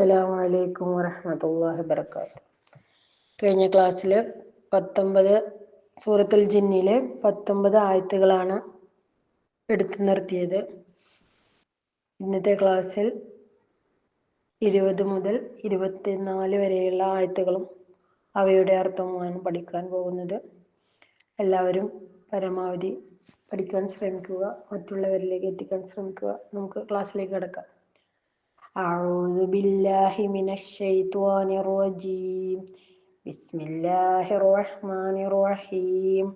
അസ്സലാമു അലൈക്കും വറഹ്മത്തുള്ളാഹി വബറകാതുഹു. കഴിഞ്ഞ ക്ലാസ്സിൽ 19 സൂറത്തുൽ ജിന്നിലെ 19 ആയത്തുകളാണ് എടുത്തു നിർത്തിയത്. ഇന്നത്തെ ക്ലാസ്സിൽ 20 മുതൽ 24 വരെയുള്ള ആയത്തുകളും അവയുടെ അർത്ഥവുമാണ് പഠിക്കാൻ പോകുന്നത്. എല്ലാവരും പരമാവധി പഠിക്കാൻ ശ്രമിക്കുക, മറ്റുള്ളവരിലേക്ക് എത്തിക്കാൻ ശ്രമിക്കുക. നമുക്ക് ക്ലാസ്സിലേക്ക് കടക്കാം. أعوذ بالله من الشيطان الرجيم. بسم الله الرحمن الرحيم.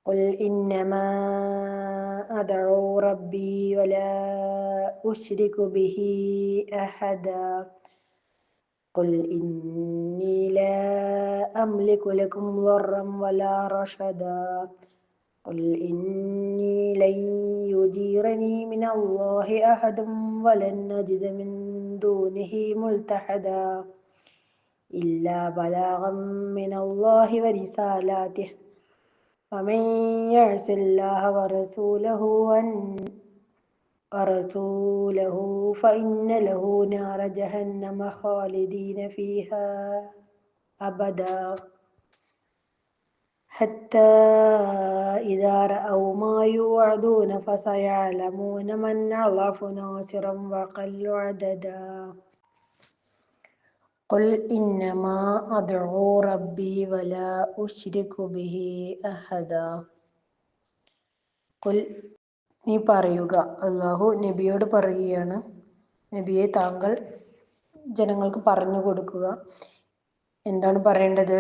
قل إنما أدعو ربي ولا أشرك به أحدا. قل إني لا أملك لكم ضرا ولا رشدا. قل إني لن يجيرني من الله أحد ولن أجد من دونه ملتحدا إلا بلاغا من الله ورسالاته ومن يعص الله ورسوله فإن له نار جهنم خالدين فيها أبدا حتى إذا رأوا ما يوعدون فسيعلمون من أضعف ناصرا وأقل عددا. قل إنما أدعو ربي ولا أشرك به أحدا. قل നീ പറയുക, അല്ലാഹു നബിയോട് പറയുകയാണ്, നബിയെ താങ്കൾ ജനങ്ങൾക്ക് പറഞ്ഞു കൊടുക്കുക. എന്താണ് പറയേണ്ടത്?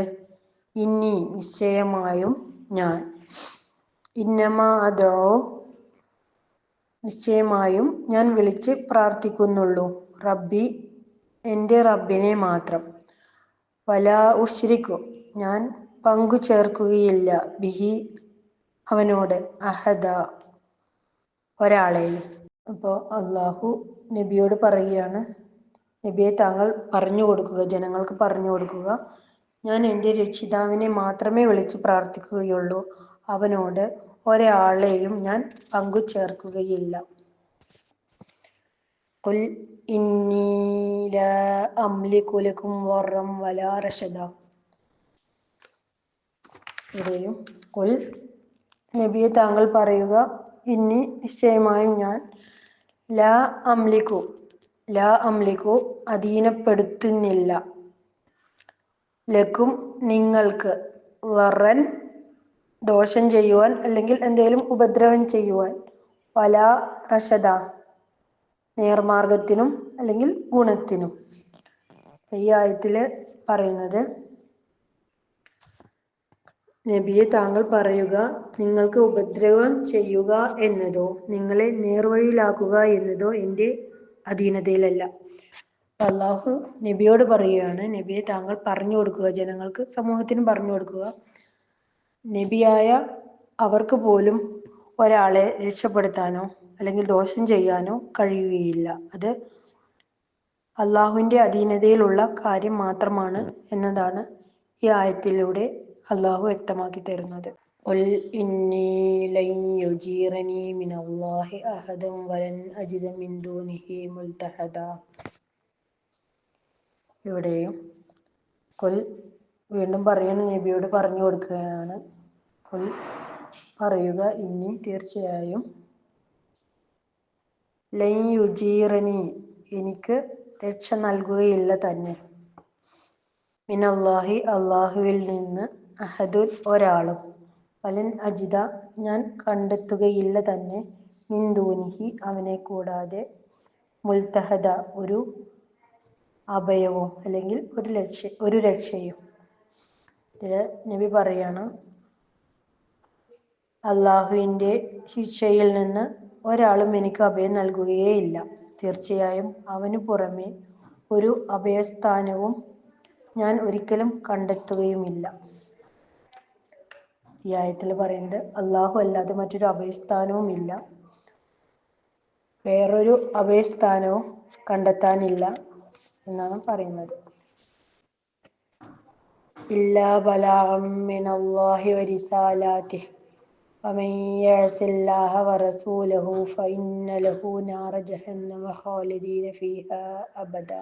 ഇന്നി നിശ്ചയമായും ഞാൻ, ഇന്നമാ അദോ നിശ്ചയമായും ഞാൻ വിളിച്ച് പ്രാർത്ഥിക്കുന്നുള്ളൂ, റബ്ബി എൻ്റെ റബ്ബിനെ മാത്രം, വലാ ഉശ്രിക്കു ഞാൻ പങ്കു ചേർക്കുകയില്ല, ബിഹി അവനോട്, അഹദ ഒരാളെയും. അപ്പോൾ അള്ളാഹു നബിയോട് പറയുകയാണ്, നബിയെ താങ്കൾ പറഞ്ഞു കൊടുക്കുക, ജനങ്ങൾക്ക് പറഞ്ഞു കൊടുക്കുക, ഞാൻ എൻ്റെ രക്ഷിതാവിനെ മാത്രമേ വിളിച്ച് പ്രാർത്ഥിക്കുകയുള്ളൂ, അവനോട് ഒരാളെയും ഞാൻ പങ്കു ചേർക്കുകയില്ല. ഖുൽ ഇന്നി ലാ അംലികു ലക്കും ദർറൻ വലാ റശദ. ഇവിടെയും ഖുൽ നബിയെ താങ്കൾ പറയുക, ഇന്നി നിശ്ചയമായും ഞാൻ, ലാ അംലികു അധീനപ്പെടുത്തുന്നില്ല, ലക്കും നിങ്ങൾക്ക്, ദർറൻ ദോഷം ചെയ്യുവാൻ അല്ലെങ്കിൽ എന്തെങ്കിലും ഉപദ്രവം ചെയ്യുവാൻ, വലാ റശദ നേർമാർഗത്തിനും അല്ലെങ്കിൽ ഗുണത്തിനും. ഈ ആയത്തിൽ പറയുന്നത്, നബിയെ താങ്കൾ പറയുക, നിങ്ങൾക്ക് ഉപദ്രവം ചെയ്യുക എന്നതോ നിങ്ങളെ നേർവഴിയിലാക്കുക എന്നതോ എൻ്റെ അധീനതയിലല്ല. അള്ളാഹു നബിയോട് പറയുകയാണ്, നബിയെ താങ്കൾ പറഞ്ഞു കൊടുക്കുക, ജനങ്ങൾക്ക്, സമൂഹത്തിന് പറഞ്ഞു കൊടുക്കുക, നബിയായ അവർക്ക് പോലും ഒരാളെ രക്ഷപ്പെടുത്താനോ അല്ലെങ്കിൽ ദോഷം ചെയ്യാനോ കഴിയുകയില്ല. അത് അള്ളാഹുവിൻ്റെ അധീനതയിലുള്ള കാര്യം മാത്രമാണ് എന്നതാണ് ഈ ആയത്തിലൂടെ അള്ളാഹു വ്യക്തമാക്കി തരുന്നത്. ഖുൽ ഇന്നി ലൻ യുജീറനി മിനല്ലാഹി അഹദൻ വലൻ അജിദ മിൻ ദൂനിഹി മുൽതഹദ. ഇവിടെയും ഖുൽ വീണ്ടും പറയുന്ന നബിയോട് പറഞ്ഞു കൊടുക്കുകയാണ്, ഖുൽ പറയുക, ഇന്നി തീർച്ചയായും, ലൻ യുജീറനി എനിക്ക് രക്ഷ നൽകുകയില്ല തന്നെ, മിനല്ലാഹി അള്ളാഹുവിൽ നിന്ന്, അഹദുൻ ഒരാളും, വലൻ അജിദ ഞാൻ കണ്ടെത്തുകയില്ല തന്നെ, മിൻ ദൂനിഹി അവനെ കൂടാതെ, മുൽതഹദ ഒരു അഭയവും അല്ലെങ്കിൽ ഒരു രക്ഷയും. ഇതിൽ നബി പറയാണ്, അള്ളാഹുവിൻ്റെ ശിക്ഷയിൽ നിന്ന് ഒരാളും എനിക്ക് അഭയം നൽകുകയേയില്ല, തീർച്ചയായും അവന് പുറമെ ഒരു അഭയസ്ഥാനവും ഞാൻ ഒരിക്കലും കണ്ടെത്തുകയുമില്ല. ഈ ആയത്തിൽ പറയുന്നത്, അള്ളാഹു അല്ലാതെ മറ്റൊരു അഭയസ്ഥാനവും ഇല്ല, വേറൊരു അഭയസ്ഥാനവും കണ്ടെത്താനില്ല എന്നാണ് പറയുന്നത്. ഇല്ലാ ബലാഗൻ മിനല്ലാഹി വരിസാലാതിഹി വമൻ യഅസില്ലാഹ വറസൂലഹു ഫഇന്ന ലഹു നാറ ജഹന്നമ ഖാലിദീന ഫീഹാ അബദാ.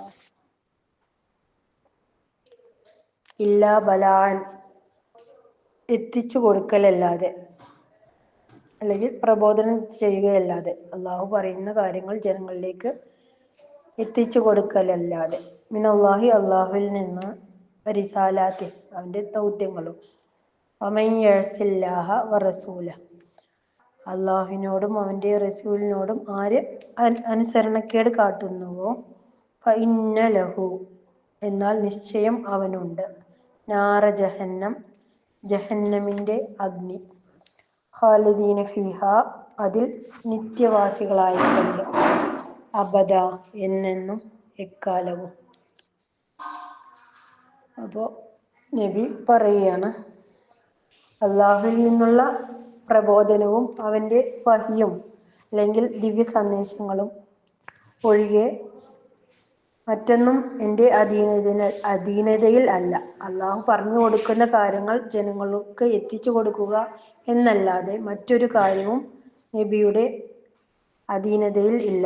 ഇല്ലാ ബലാൻ എത്തിച്ചു കൊടുക്കലല്ലാതെ, അല്ലെങ്കിൽ പ്രബോധനം ചെയ്യുകയല്ലാതെ, അള്ളാഹു പറയുന്ന കാര്യങ്ങൾ ജനങ്ങളിലേക്ക് എത്തിച്ചു കൊടുക്കലല്ലാതെ, മിനല്ലാഹി അള്ളാഹുവിൽ നിന്ന്, റിസാലാത്തി അവൻ്റെ ദൗത്യങ്ങളും, വമൻ യഅസില്ലാഹ വറസൂല അള്ളാഹുവിനോടും അവൻ്റെ റസൂലിനോടും ആര് അനുസരണക്കേട് കാട്ടുന്നുവോ, ഫഇന്ന ലഹു എന്നാൽ നിശ്ചയം അവനുണ്ട്, നാറ ജഹന്നം ജഹന്നമിൻ്റെ അഗ്നി, ഖാലിദീന ഫീഹ അതിൽ നിത്യവാസികളായിക്കൊണ്ട്, അബദ എന്നെന്നും എക്കാലവും. അപ്പോൾ നബി പറയുകയാണ്, അള്ളാഹുവിൽ നിന്നുള്ള പ്രബോധനവും അവൻ്റെ വഹിയും അല്ലെങ്കിൽ ദിവ്യ സന്ദേശങ്ങളും ഒഴികെ മറ്റൊന്നും എൻ്റെ അധീനതയിൽ അല്ല. അള്ളാഹു പറഞ്ഞു കൊടുക്കുന്ന കാര്യങ്ങൾ ജനങ്ങൾക്ക് എത്തിച്ചു കൊടുക്കുക എന്നല്ലാതെ മറ്റൊരു കാര്യവും നബിയുടെ അധീനതയിൽ ഇല്ല.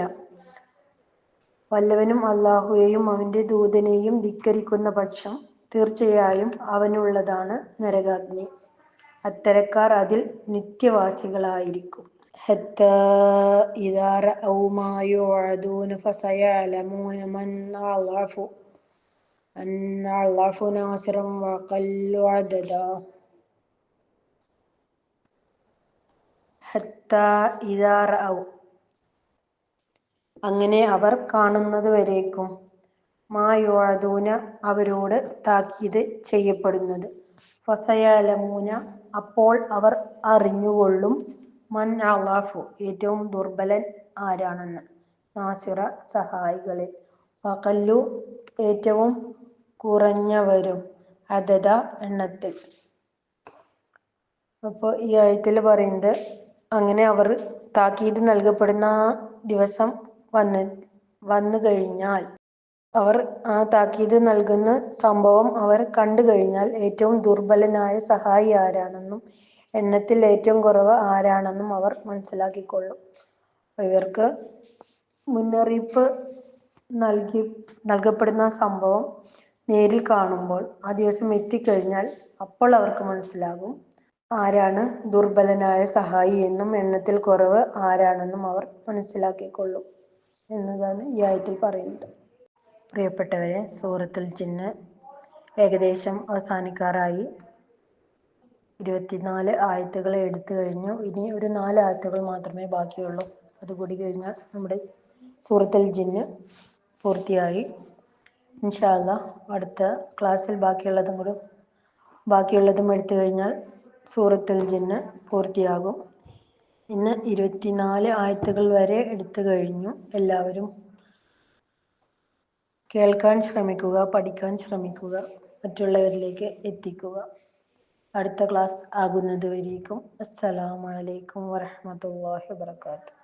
വല്ലവനും അള്ളാഹുവേയും അവൻ്റെ ദൂതനെയും ധിക്കരിക്കുന്ന പക്ഷം തീർച്ചയായും അവനുള്ളതാണ് നരകാഗ്നി. അത്തരക്കാർ അതിൽ നിത്യവാസികളായിരിക്കും. ഹത്താ ഇദാ റഅൗ മാ യുഅദൂന ഫസയഅലമൂന മൻ അളഅഫു നാസിറൻ വഅഖല്ലു അദദാ. ഹത്താ ഇദാ റഅൗ അങ്ങനെ അവർ കാണുന്നതുവരേക്കും, മാ യുഅദൂന അവരോട് താക്കീത് ചെയ്യപ്പെടുന്നത്, ഫസയഅലമൂന അപ്പോൾ അവർ അറിഞ്ഞുകൊള്ളും, മൻ അളഅഫു ഏറ്റവും ദുർബലൻ ആരാണെന്ന്, നാസിറ സഹായികളിൽ, വഅഖല്ലു ഏറ്റവും കുറഞ്ഞവരും, അദദ എണ്ണത്തിൽ. അപ്പോൾ ഈ ആയത്തിൽ പറയുന്നത്, അങ്ങനെ അവർ താക്കീത് നൽകപ്പെടുന്ന ആ ദിവസം വന്നു കഴിഞ്ഞാൽ, അവർ ആ താക്കീത് നൽകുന്ന സംഭവം അവർ കണ്ടു കഴിഞ്ഞാൽ ഏറ്റവും ദുർബലനായ സഹായി ആരാണെന്നും എണ്ണത്തിൽ ഏറ്റവും കുറവ് ആരാണെന്നും അവർ മനസ്സിലാക്കിക്കൊള്ളും. ഇവർക്ക് മുന്നറിയിപ്പ് നൽകപ്പെടുന്ന സംഭവം നേരിൽ കാണുമ്പോൾ, ആ ദിവസം എത്തിക്കഴിഞ്ഞാൽ അപ്പോൾ അവർക്ക് മനസ്സിലാകും ആരാണ് ദുർബലനായ സഹായി എന്നും എണ്ണത്തിൽ കുറവ് ആരാണെന്നും അവർ മനസ്സിലാക്കിക്കൊള്ളും എന്നതാണ് ഈ ആയത്തിൽ പറയുന്നത്. പ്രിയപ്പെട്ടവരെ, സൂറത്തുൽ ജിന്ന് ഏകദേശം അവസാനിക്കാറായി. 24 ആയത്തുകൾ എടുത്തു കഴിഞ്ഞു. ഇനി ഒരു 4 ആയത്തുകൾ മാത്രമേ ബാക്കിയുള്ളൂ. അതുകൂടി കഴിഞ്ഞാൽ നമ്മുടെ സൂറത്തുൽ ജിന്ന് പൂർത്തിയായി. ഇൻഷാ അല്ലാഹ് അടുത്ത ക്ലാസ്സിൽ ബാക്കിയുള്ളതും എടുത്തു കഴിഞ്ഞാൽ സൂറത്തുൽ ജിന്ന് പൂർത്തിയാകും. ഇന്ന് 24 ആയത്തുകൾ വരെ എടുത്തു കഴിഞ്ഞു. എല്ലാവരും കേൾക്കാൻ ശ്രമിക്കുക, പഠിക്കാൻ ശ്രമിക്കുക, മറ്റുള്ളവരിലേക്ക് എത്തിക്കുക. അടുത്ത ക്ലാസ് ആകുന്നത് വരേക്കും അസ്സലാമു അലൈക്കും വറഹ്മത്തുള്ളാഹി വബറകാതുഹു.